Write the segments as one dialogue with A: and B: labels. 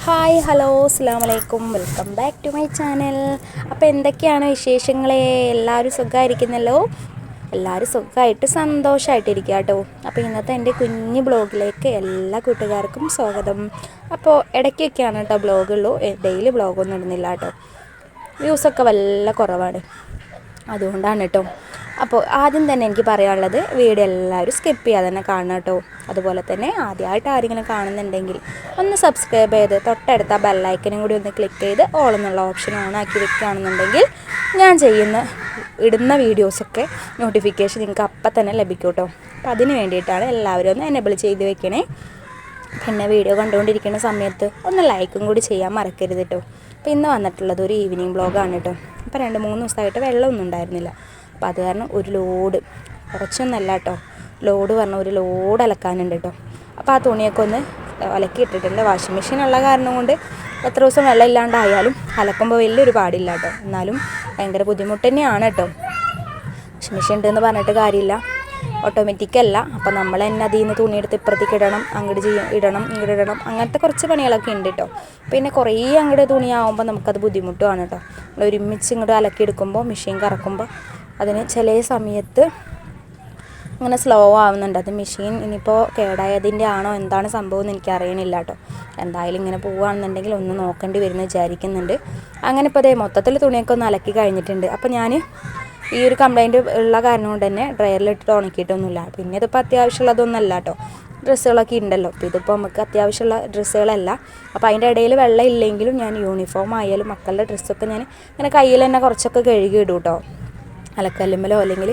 A: Hi hello അസ്സലാമു അലൈക്കും, welcome back to my channel. അപ്പോൾ എന്തൊക്കെയാണ് വിശേഷങ്ങളെ? എല്ലാവരും സുഖമായിരിക്കുന്നല്ലോ. എല്ലാവരും സുഖമായിട്ട് സന്തോഷമായിട്ടിരിക്കുക കേട്ടോ. അപ്പോൾ ഇന്നത്തെ എൻ്റെ കുഞ്ഞ് ബ്ലോഗിലേക്ക് എല്ലാ കൂട്ടുകാർക്കും സ്വാഗതം. അപ്പോൾ ഇടയ്ക്കൊക്കെയാണ് കേട്ടോ ബ്ലോഗുള്ളൂ, ഡെയിലി ബ്ലോഗൊന്നും ഇടുന്നില്ല കേട്ടോ. വ്യൂസൊക്കെ വല്ല കുറവാണ്, അതുകൊണ്ടാണ് കേട്ടോ. അപ്പോൾ ആദ്യം തന്നെ എനിക്ക് പറയാനുള്ളത്, വീഡിയോ എല്ലാവരും സ്കിപ്പ് ചെയ്യാതെ തന്നെ കാണണം കേട്ടോ. അതുപോലെ തന്നെ ആദ്യമായിട്ട് ആരെങ്കിലും കാണുന്നുണ്ടെങ്കിൽ ഒന്ന് സബ്സ്ക്രൈബ് ചെയ്ത് തൊട്ടടുത്ത ബെല്ലൈക്കനും കൂടി ഒന്ന് ക്ലിക്ക് ചെയ്ത് ഓൾ എന്നുള്ള ഓപ്ഷൻ ഓണാക്കി വെക്കുകയാണെന്നുണ്ടെങ്കിൽ ഞാൻ ഇടുന്ന വീഡിയോസൊക്കെ നോട്ടിഫിക്കേഷൻ നിങ്ങൾക്ക് അപ്പം തന്നെ ലഭിക്കും കേട്ടോ. അപ്പോൾ അതിന് വേണ്ടിയിട്ടാണ് എല്ലാവരും ഒന്ന് എനേബിൾ ചെയ്ത് വെക്കണേ. പിന്നെ വീഡിയോ കണ്ടുകൊണ്ടിരിക്കുന്ന സമയത്ത് ഒന്ന് ലൈക്കും കൂടി ചെയ്യാൻ മറക്കരുത് കേട്ടോ. അപ്പോൾ ഇന്ന് വന്നിട്ടുള്ളത് ഒരു ഈവനിങ് ബ്ലോഗാണ് കേട്ടോ. അപ്പോൾ 2-3 ദിവസമായിട്ട് വെള്ളമൊന്നും ഉണ്ടായിരുന്നില്ല. അപ്പോൾ അത് കാരണം ഒരു ലോഡ്, കുറച്ചൊന്നല്ല കേട്ടോ, ലോഡ് പറഞ്ഞാൽ ഒരു ലോഡ് അലക്കാനുണ്ട് കേട്ടോ. അപ്പോൾ ആ തുണിയൊക്കെ ഒന്ന് അലക്കി ഇട്ടിട്ടുണ്ട്. വാഷിംഗ് മെഷീൻ ഉള്ള കാരണം കൊണ്ട് എത്ര ദിവസം വെള്ളം ഇല്ലാണ്ടായാലും അലക്കുമ്പോൾ വലിയൊരു പാടില്ല കേട്ടോ. എന്നാലും ഭയങ്കര ബുദ്ധിമുട്ട് തന്നെയാണ് കേട്ടോ. വാഷിംഗ് മെഷീൻ ഉണ്ടെന്ന് പറഞ്ഞിട്ട് കാര്യമില്ല, ഓട്ടോമാറ്റിക്കല്ല. അപ്പോൾ നമ്മൾ തന്നെ അതിൽ നിന്ന് തുണിയെടുത്ത് ഇപ്പുറത്തേക്ക് ഇടണം, അങ്ങോട്ട് ഇടണം, ഇങ്ങോട്ട് ഇടണം, അങ്ങനത്തെ കുറച്ച് പണികളൊക്കെ ഉണ്ട് കേട്ടോ. പിന്നെ കുറേ അങ്ങോട്ട് തുണിയാവുമ്പോൾ നമുക്കത് ബുദ്ധിമുട്ടുമാണ് കേട്ടോ. നമ്മൾ ഒരുമിച്ച് ഇങ്ങോട്ട് അലക്കിയെടുക്കുമ്പോൾ മെഷീൻ കറക്കുമ്പോൾ അതിന് ചില സമയത്ത് അങ്ങനെ സ്ലോ ആവുന്നുണ്ട്. അത് മെഷീൻ ഇനിയിപ്പോൾ കേടായതിൻ്റെ ആണോ എന്താണ് സംഭവം എന്ന് എനിക്ക് അറിയണില്ല കേട്ടോ. എന്തായാലും ഇങ്ങനെ പോവുകയാണെന്നുണ്ടെങ്കിൽ ഒന്ന് നോക്കേണ്ടി വരുമെന്ന് വിചാരിക്കുന്നുണ്ട്. അങ്ങനെ ഇപ്പോൾ അതേ മൊത്തത്തിൽ തുണിയൊക്കെ ഒന്ന് അലക്കി കഴിഞ്ഞിട്ടുണ്ട്. അപ്പോൾ ഞാൻ ഈ ഒരു കംപ്ലൈൻറ്റ് ഉള്ള കാരണം കൊണ്ട് തന്നെ ഡ്രയറിലിട്ടിട്ട് ഉണക്കിയിട്ടൊന്നുമില്ല. പിന്നെ ഇതിപ്പോൾ അത്യാവശ്യമുള്ളതൊന്നുമല്ല കേട്ടോ, ഡ്രസ്സുകളൊക്കെ ഉണ്ടല്ലോ. അപ്പോൾ ഇതിപ്പോൾ നമുക്ക് അത്യാവശ്യമുള്ള ഡ്രസ്സുകളല്ല. അപ്പോൾ അതിൻ്റെ ഇടയിൽ വെള്ളം ഇല്ലെങ്കിലും ഞാൻ യൂണിഫോം ആയാലും മക്കളുടെ ഡ്രസ്സൊക്കെ ഞാൻ ഇങ്ങനെ കയ്യിൽ തന്നെ കുറച്ചൊക്കെ കഴുകി ഇടും കേട്ടോ. അലക്കല്ലുമ്മലോ അല്ലെങ്കിൽ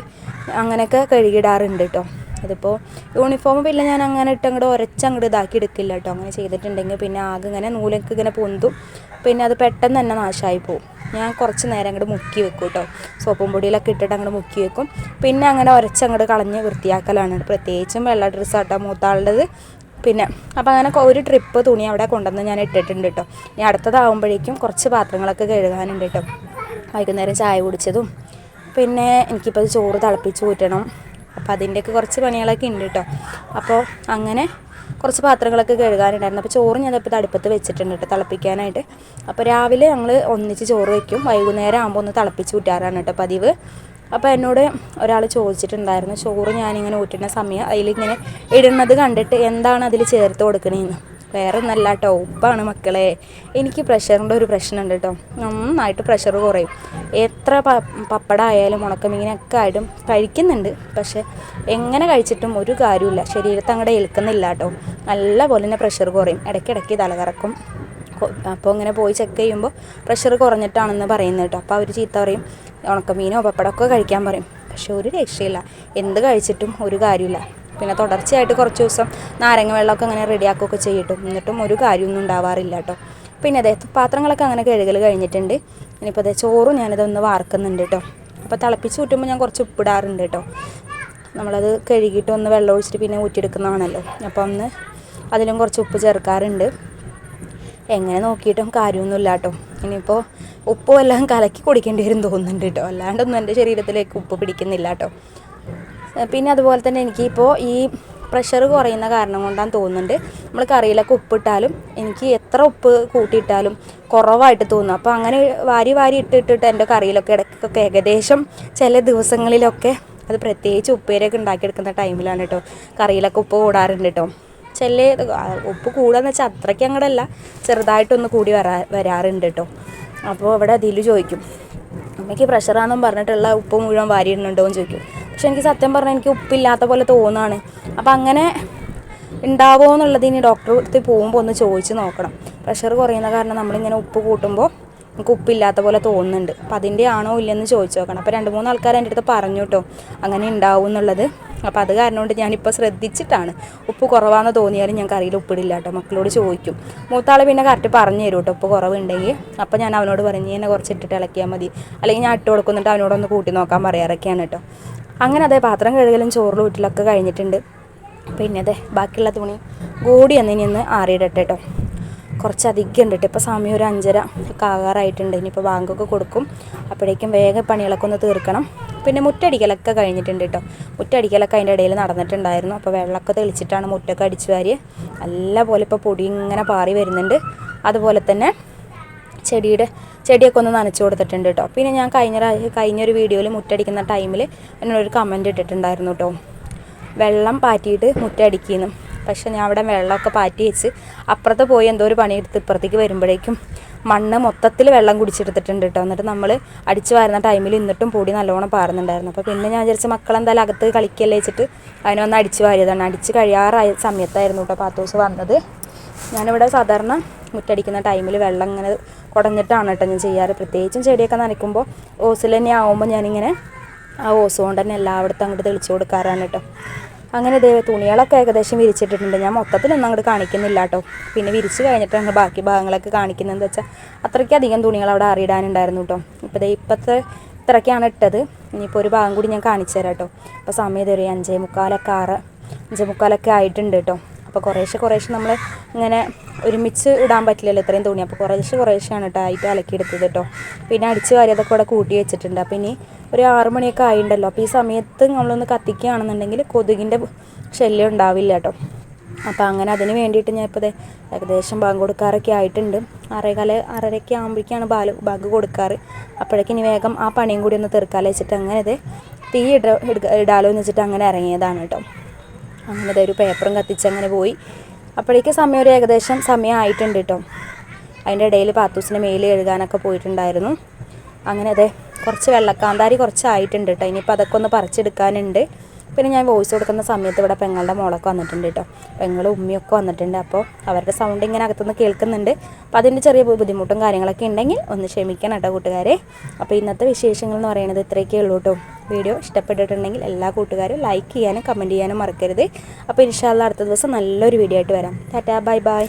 A: അങ്ങനെയൊക്കെ കഴുകിയിടാറുണ്ട് കേട്ടോ. അതിപ്പോൾ യൂണിഫോം പിന്നെ ഞാൻ അങ്ങനെ അങ്ങോട്ട് ഉരച്ചങ്ങോട്ട് ഇതാക്കി എടുക്കില്ല കേട്ടോ. അങ്ങനെ ചെയ്തിട്ടുണ്ടെങ്കിൽ പിന്നെ ആകെ ഇങ്ങനെ നൂലൊക്കെ ഇങ്ങനെ പൊന്തും, പിന്നെ അത് പെട്ടെന്ന് തന്നെ നാശമായി പോവും. ഞാൻ കുറച്ച് നേരം അങ്ങോട്ട് മുക്കി വെക്കും കേട്ടോ. സോപ്പും പൊടിയിലൊക്കെ ഇട്ടിട്ട് അങ്ങോട്ട് മുക്കി വെക്കും. പിന്നെ അങ്ങനെ ഉരച്ചങ്ങോട്ട് കളഞ്ഞ് വൃത്തിയാക്കലാണ്. പ്രത്യേകിച്ചും വെള്ള ഡ്രസ്സാട്ടോ മൂത്താളുടേത്. പിന്നെ അപ്പോൾ അങ്ങനെ ഒരു ട്രിപ്പ് തുണി അവിടെ കൊണ്ടുവന്ന് ഞാൻ ഇട്ടിട്ടുണ്ട് കേട്ടോ. ഇനി അടുത്തതാവുമ്പോഴേക്കും കുറച്ച് പാത്രങ്ങളൊക്കെ കഴുകാനുണ്ട് കേട്ടോ. വൈകുന്നേരം ചായ കുടിച്ചതും പിന്നെ എനിക്കിപ്പോൾ ചോറ് തിളപ്പിച്ച് ഊറ്റണം. അപ്പോൾ അതിൻ്റെയൊക്കെ കുറച്ച് പണികളൊക്കെ ഉണ്ട് കേട്ടോ. അപ്പോൾ അങ്ങനെ കുറച്ച് പാത്രങ്ങളൊക്കെ കഴുകാനുണ്ടായിരുന്നു. അപ്പോൾ ചോറ് ഞാനിപ്പോൾ അടുപ്പത്ത് വെച്ചിട്ടുണ്ട് കേട്ടോ തിളപ്പിക്കാനായിട്ട്. അപ്പോൾ രാവിലെ ഞങ്ങൾ ഒന്നിച്ച് ചോറ് വയ്ക്കും, വൈകുന്നേരം ആകുമ്പോൾ ഒന്ന് തിളപ്പിച്ച് ഊറ്റാറാണ് കേട്ടോ പതിവ്. അപ്പോൾ എന്നോട് ഒരാൾ ചോദിച്ചിട്ടുണ്ടായിരുന്നു, ചോറ് ഞാനിങ്ങനെ ഊറ്റുന്ന സമയം അതിലിങ്ങനെ ഇടുന്നത് കണ്ടിട്ട് എന്താണ് അതിൽ ചേർത്ത് കൊടുക്കണേന്ന്. വേറെ ഒന്നല്ല കേട്ടോ, ഉപ്പാണ് മക്കളെ. എനിക്ക് പ്രഷറിൻ്റെ ഒരു പ്രശ്നമുണ്ട് കേട്ടോ. നന്നായിട്ട് പ്രഷർ കുറയും. എത്ര പപ്പടമായാലും ഉണക്കമീനൊക്കെ ആയിട്ടും കഴിക്കുന്നുണ്ട്, പക്ഷെ എങ്ങനെ കഴിച്ചിട്ടും ഒരു കാര്യമില്ല, ശരീരത്ത് അങ്ങോട്ട് ഏൽക്കുന്നില്ല കേട്ടോ. നല്ല പോലെ തന്നെ പ്രഷർ കുറയും, ഇടയ്ക്കിടയ്ക്ക് തലകറക്കും. അപ്പോൾ ഇങ്ങനെ പോയി ചെക്ക് ചെയ്യുമ്പോൾ പ്രഷർ കുറഞ്ഞിട്ടാണെന്ന് പറയുന്നത് കേട്ടോ. അപ്പോൾ അവർ ചീത്ത പറയും, ഉണക്കമീനോ പപ്പടമൊക്കെ കഴിക്കാൻ പറയും. പക്ഷെ ഒരു രക്ഷയില്ല, എന്ത് കഴിച്ചിട്ടും ഒരു കാര്യമില്ല. പിന്നെ തുടർച്ചയായിട്ട് കുറച്ച് ദിവസം നാരങ്ങ വെള്ളമൊക്കെ അങ്ങനെ റെഡിയാക്കുകയൊക്കെ ചെയ്തിട്ടും എന്നിട്ടും ഒരു കാര്യമൊന്നും ഉണ്ടാവാറില്ല കേട്ടോ. പിന്നെ അതെ പാത്രങ്ങളൊക്കെ അങ്ങനെ കഴുകൽ കഴിഞ്ഞിട്ടുണ്ട്. ഇനിയിപ്പോൾ അതെ ചോറും ഞാനിതൊന്ന് വാർക്കുന്നുണ്ട് കേട്ടോ. അപ്പോൾ തിളപ്പിച്ച് ഊറ്റുമ്പോൾ ഞാൻ കുറച്ച് ഉപ്പിടാറുണ്ട് കേട്ടോ. നമ്മളത് കഴുകിയിട്ട് ഒന്ന് വെള്ളം ഒഴിച്ചിട്ട് പിന്നെ ഊറ്റിയെടുക്കുന്നതാണല്ലോ. അപ്പോൾ ഒന്ന് അതിലും കുറച്ച് ഉപ്പ് ചേർക്കാറുണ്ട്. എങ്ങനെ നോക്കിയിട്ടും കാര്യമൊന്നുമില്ല കേട്ടോ. ഇനിയിപ്പോൾ ഉപ്പും എല്ലാം കലക്കി കുടിക്കേണ്ടി വരും തോന്നുന്നുണ്ട് കേട്ടോ. അല്ലാണ്ടൊന്നും എൻ്റെ ശരീരത്തിലേക്ക് ഉപ്പ് പിടിക്കുന്നില്ല കേട്ടോ. പിന്നെ അതുപോലെ തന്നെ എനിക്കിപ്പോൾ ഈ പ്രഷർ കുറയുന്ന കാരണം കൊണ്ടാണ് തോന്നുന്നുണ്ട്, നമ്മൾ കറിയിലൊക്കെ ഉപ്പിട്ടാലും എനിക്ക് എത്ര ഉപ്പ് കൂട്ടിയിട്ടാലും കുറവായിട്ട് തോന്നും. അപ്പോൾ അങ്ങനെ വാരി ഇട്ടിട്ട് എൻ്റെ കറിയിലൊക്കെ ഇടയ്ക്കൊക്കെ ഏകദേശം ചില ദിവസങ്ങളിലൊക്കെ അത് പ്രത്യേകിച്ച് ഉപ്പേരിയൊക്കെ ഉണ്ടാക്കിയെടുക്കുന്ന ടൈമിലാണ് കേട്ടോ കറിയിലൊക്കെ ഉപ്പ് കൂടാറുണ്ട് കേട്ടോ. ചില ഉപ്പ് കൂടാന്ന് വെച്ചാൽ അത്രയ്ക്ക് അങ്ങോട്ടല്ല, ചെറുതായിട്ടൊന്ന് കൂടി വരാറുണ്ട് കേട്ടോ. അപ്പോൾ അവിടെ അതിൽ ചോദിക്കും, അമ്മയ്ക്ക് പ്രഷറാണെന്നും പറഞ്ഞിട്ടുള്ള ഉപ്പ് മുഴുവൻ വാരിയിടുന്നുണ്ടോ എന്ന് ചോദിക്കും. പക്ഷെ എനിക്ക് സത്യം പറഞ്ഞാൽ എനിക്ക് ഉപ്പില്ലാത്ത പോലെ തോന്നുകയാണ്. അപ്പം അങ്ങനെ ഉണ്ടാവുമോ എന്നുള്ളത് ഇനി ഡോക്ടറെ അടുത്ത് പോകുമ്പോൾ ഒന്ന് ചോദിച്ച് നോക്കണം. പ്രഷർ കുറയുന്ന കാരണം നമ്മളിങ്ങനെ ഉപ്പ് കൂട്ടുമ്പോൾ നമുക്ക് ഉപ്പില്ലാത്ത പോലെ തോന്നുന്നുണ്ട്. അപ്പോൾ അതിൻ്റെ ആണോ ഇല്ലെന്ന് ചോദിച്ച് നോക്കണം. അപ്പോൾ 2-3 ആൾക്കാർ എൻ്റെ അടുത്ത് പറഞ്ഞു കേട്ടോ അങ്ങനെ ഉണ്ടാവും എന്നുള്ളത്. അപ്പോൾ അത് കാരണം കൊണ്ട് ഞാനിപ്പോൾ ശ്രദ്ധിച്ചിട്ടാണ്, ഉപ്പ് കുറവാണെന്ന് തോന്നിയാലും ഞാൻ കറിയിൽ ഉപ്പിടില്ല കേട്ടോ. മക്കളോട് ചോദിക്കും. മൂത്താൾ പിന്നെ കറക്റ്റ് പറഞ്ഞു തരും കേട്ടോ ഉപ്പ് കുറവുണ്ടെങ്കിൽ. അപ്പോൾ ഞാൻ അവനോട് പറഞ്ഞു എന്നെ കുറച്ച് ഇട്ടിട്ട് ഇളക്കിയാൽ മതി, അല്ലെങ്കിൽ ഞാൻ ഇട്ട് കൊടുക്കുന്നിട്ട് അവനോടൊന്ന് കൂട്ടി നോക്കാൻ പറയാറൊക്കെയാണ് കേട്ടോ. അങ്ങനെ അതേ പാത്രം കഴുകലും ചോറിൽ ഊറ്റിലൊക്കെ കഴിഞ്ഞിട്ടുണ്ട്. പിന്നെ അതെ ബാക്കിയുള്ള തുണി കൂടി ഇനി ആറിയിടട്ടെ കേട്ടോ. കുറച്ചധികം ഉണ്ട് കേട്ടോ. ഇപ്പോൾ സമയം ഒരു 5:30 ഒക്കെ ആകാറായിട്ടുണ്ട്. ഇനിയിപ്പോൾ ബാങ്കൊക്കെ കൊടുക്കും, അപ്പോഴേക്കും വേഗം പണികളൊക്കെ ഒന്ന് തീർക്കണം. പിന്നെ മുറ്റടിക്കലൊക്കെ കഴിഞ്ഞിട്ടുണ്ട് കേട്ടോ. മുറ്റടിക്കലൊക്കെ അതിൻ്റെ ഇടയിൽ നടന്നിട്ടുണ്ടായിരുന്നു. അപ്പോൾ വെള്ളമൊക്കെ തെളിച്ചിട്ടാണ് മുറ്റൊക്കെ അടിച്ചു വാരി. നല്ല പോലെ ഇപ്പോൾ പൊടി ഇങ്ങനെ പാറി വരുന്നുണ്ട്. അതുപോലെ തന്നെ ചെടിയൊക്കെ ഒന്ന് നനച്ച് കൊടുത്തിട്ടുണ്ട് കേട്ടോ. പിന്നെ ഞാൻ കഴിഞ്ഞൊരു വീഡിയോയിൽ മുറ്റടിക്കുന്ന ടൈമിൽ എന്നോടൊരു കമൻറ്റ് ഇട്ടിട്ടുണ്ടായിരുന്നു കേട്ടോ, വെള്ളം പാറ്റിയിട്ട് മുറ്റടിക്കുന്നു. പക്ഷെ ഞാൻ അവിടെ വെള്ളമൊക്കെ പാറ്റി വെച്ച് അപ്പുറത്ത് പോയി എന്തോ ഒരു പണിയെടുത്ത് ഇപ്പുറത്തേക്ക് വരുമ്പോഴേക്കും മണ്ണ് മൊത്തത്തിൽ വെള്ളം കുടിച്ചെടുത്തിട്ടുണ്ട് കേട്ടോ. എന്നിട്ട് നമ്മൾ അടിച്ച് വാരുന്ന ടൈമിൽ എന്നിട്ടും പൊടി നല്ലോണം പാറുന്നുണ്ടായിരുന്നു. അപ്പോൾ പിന്നെ ഞാൻ വിചാരിച്ച മക്കളെന്തായാലും അകത്ത് കളിക്കല്ലേ വെച്ചിട്ട് അതിനൊന്ന് അടിച്ച് വാരിയതാണ്. അടിച്ച് കഴിയാറായ സമയത്തായിരുന്നു കേട്ടോ പാത്തോസ് വന്നത്. ഞാനിവിടെ സാധാരണ മുറ്റടിക്കുന്ന ടൈമിൽ വെള്ളം ഇങ്ങനെ കുടഞ്ഞിട്ടാണ് കേട്ടോ ഞാൻ ചെയ്യാറ്. പ്രത്യേകിച്ചും ചെടിയൊക്കെ നനയ്ക്കുമ്പോൾ ഓസിൽ തന്നെ ആകുമ്പോൾ ഞാനിങ്ങനെ ആ ഓസ് കൊണ്ട് തന്നെ എല്ലായിടത്തും അങ്ങോട്ട് തെളിച്ച് കൊടുക്കാറാണ് കേട്ടോ. അങ്ങനെ തുണികളൊക്കെ ഏകദേശം വിരിച്ചിട്ടിട്ടുണ്ട്. ഞാൻ മൊത്തത്തിലൊന്നും അങ്ങോട്ട് കാണിക്കുന്നില്ല കേട്ടോ. പിന്നെ വിരിച്ച് കഴിഞ്ഞിട്ടാണ് ബാക്കി ഭാഗങ്ങളൊക്കെ കാണിക്കുന്നതെന്ന് വെച്ചാൽ അത്രയ്ക്കധികം തുണികൾ അവിടെ അറിയിടാനുണ്ടായിരുന്നു കേട്ടോ. ഇപ്പോഴത്തെ ഇത്രയ്ക്കാണ് ഇട്ടത്. ഇനിയിപ്പോൾ ഒരു ഭാഗം കൂടി ഞാൻ കാണിച്ചു തരാം കേട്ടോ. അപ്പോൾ സമയം ഒരു 5:45 ആയിട്ടുണ്ട് കേട്ടോ. അപ്പോൾ കുറേശ്ശെ നമ്മൾ ഇങ്ങനെ ഒരുമിച്ച് ഇടാൻ പറ്റില്ലല്ലോ ഇത്രയും തുണി. അപ്പോൾ കുറേശ്ശെയാണ് കേട്ടോ ആയിട്ട് അലക്കിയെടുത്തത് കേട്ടോ. പിന്നെ അടിച്ച് വാരിയതൊക്കെ ഇവിടെ കൂട്ടി വെച്ചിട്ടുണ്ട്. അപ്പോൾ ഇനി ഒരു 6 മണിയൊക്കെ ആയിട്ടുണ്ടല്ലോ. അപ്പോൾ ഈ സമയത്ത് നമ്മളൊന്ന് കത്തിക്കുകയാണെന്നുണ്ടെങ്കിൽ കൊതുകിൻ്റെ ശല്യം ഉണ്ടാവില്ല കേട്ടോ. അപ്പോൾ അങ്ങനെ അതിന് വേണ്ടിയിട്ട് ഞാൻ ഇപ്പോൾ ഏകദേശം ബാങ്ക് കൊടുക്കാറൊക്കെ ആയിട്ടുണ്ട്. 6:15 ആകുമ്പോഴേക്കാണ് ബാങ്ക് കൊടുക്കാറ്. അപ്പോഴേക്കും ഇനി വേഗം ആ പണിയും കൂടി ഒന്ന് തീർക്കാമല്ലോ വെച്ചിട്ട് അങ്ങനെ തീ ഇടാലോ എന്ന് വെച്ചിട്ട് അങ്ങനെ ഇറങ്ങിയതാണ് കേട്ടോ. അങ്ങനെ ഒരു പേപ്പറും കത്തിച്ച് അങ്ങനെ പോയി. അപ്പോഴേക്കും ഒരു ഏകദേശം സമയമായിട്ടുണ്ട് കേട്ടോ. അതിൻ്റെ ഇടയിൽ പാത്തൂസിൻ്റെ മേല് കഴുകാനൊക്കെ പോയിട്ടുണ്ടായിരുന്നു. അങ്ങനെ കുറച്ച് വെള്ളക്കാന്താരി കുറച്ചായിട്ടുണ്ട് കേട്ടോ. ഇനിയിപ്പോൾ അതൊക്കെ ഒന്ന് പറിച്ചെടുക്കാനുണ്ട്. പിന്നെ ഞാൻ വോയിസ് കൊടുക്കുന്ന സമയത്ത് ഇവിടെ പെങ്ങളുടെ മോളൊക്കെ വന്നിട്ടുണ്ട് കേട്ടോ. പെങ്ങളും ഉമ്മയൊക്കെ വന്നിട്ടുണ്ട്. അപ്പോൾ അവരുടെ സൗണ്ട് ഇങ്ങനെ അകത്തുനിന്ന് കേൾക്കുന്നുണ്ട്. അപ്പോൾ അതിൻ്റെ ചെറിയ ബുദ്ധിമുട്ടും കാര്യങ്ങളൊക്കെ ഉണ്ടെങ്കിൽ ഒന്ന് ക്ഷമിക്കണം കേട്ടോ കൂട്ടുകാരെ. അപ്പോൾ ഇന്നത്തെ വിശേഷങ്ങൾ എന്ന് പറയുന്നത് ഇത്രയൊക്കെ ഉള്ളൂ കേട്ടോ. വീഡിയോ ഇഷ്ടപ്പെട്ടിട്ടുണ്ടെങ്കിൽ എല്ലാ കൂട്ടുകാരും ലൈക്ക് ചെയ്യാനും കമൻറ്റ് ചെയ്യാനും മറക്കരുത്. അപ്പോൾ ഇൻഷാ അല്ലാഹ് അടുത്ത ദിവസം നല്ലൊരു വീഡിയോ ആയിട്ട് വരാം. Tata, bye bye.